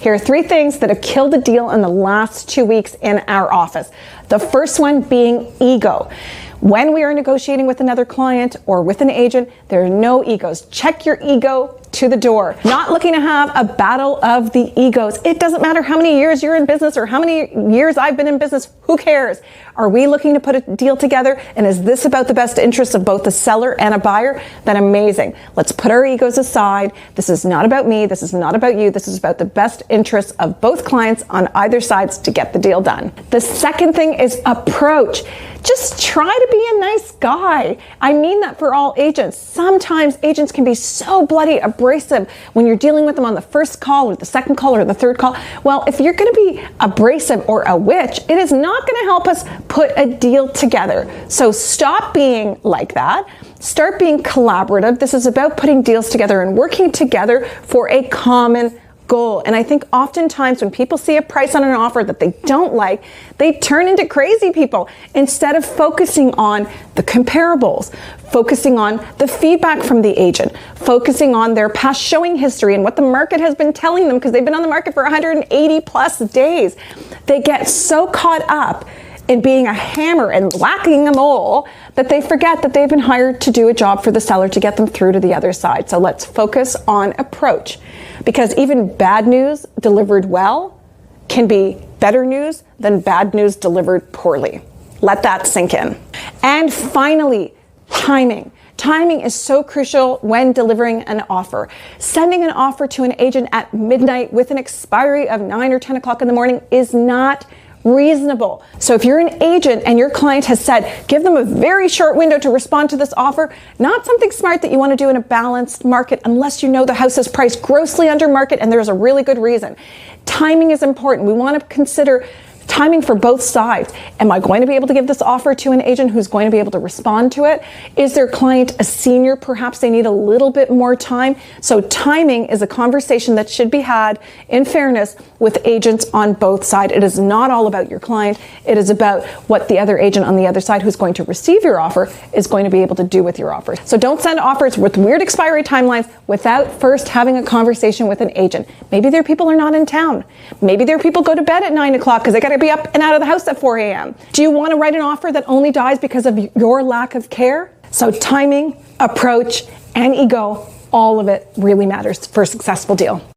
Here are 3 things that have killed a deal in the last 2 weeks in our office. The first one being ego. When we are negotiating with another client or with an agent, there are no egos. Check your ego to the door. Not looking to have a battle of the egos. It doesn't matter how many years you're in business or how many years I've been in business. Who cares? Are we looking to put a deal together? And is this about the best interests of both the seller and a buyer? Then amazing. Let's put our egos aside. This is not about me. This is not about you. This is about the best interests of both clients on either sides to get the deal done. The second thing is approach. Just try to be a nice guy. I mean that for all agents. Sometimes agents can be so bloody abrasive when you're dealing with them on the first call or the second call or the third call. Well, if you're going to be abrasive or a witch, it is not going to help us put a deal together. So stop being like that. Start being collaborative. This is about putting deals together and working together for a common goal. And I think oftentimes when people see a price on an offer that they don't like, they turn into crazy people instead of focusing on the comparables, focusing on the feedback from the agent, focusing on their past showing history and what the market has been telling them because they've been on the market for 180 plus days. They get so caught up in being a hammer and whacking a mole that they forget that they've been hired to do a job for the seller to get them through to the other side. So let's focus on approach, because even bad news delivered well can be better news than bad news delivered poorly. Let that sink in. And finally, timing. Timing is so crucial when delivering an offer. Sending an offer to an agent at midnight with an expiry of 9 or 10 o'clock in the morning is not reasonable. So if you're an agent and your client has said, give them a very short window to respond to this offer, not something smart that you want to do in a balanced market unless you know the house is priced grossly under market and there's a really good reason. Timing is important. We want to consider timing for both sides. Am I going to be able to give this offer to an agent who's going to be able to respond to it? Is their client a senior? Perhaps they need a little bit more time. So timing is a conversation that should be had in fairness with agents on both sides. It is not all about your client. It is about what the other agent on the other side who's going to receive your offer is going to be able to do with your offer. So don't send offers with weird expiry timelines without first having a conversation with an agent. Maybe their people are not in town. Maybe their people go to bed at 9 o'clock because they got to be up and out of the house at 4 a.m. Do you want to write an offer that only dies because of your lack of care? So timing, approach, and ego, all of it really matters for a successful deal.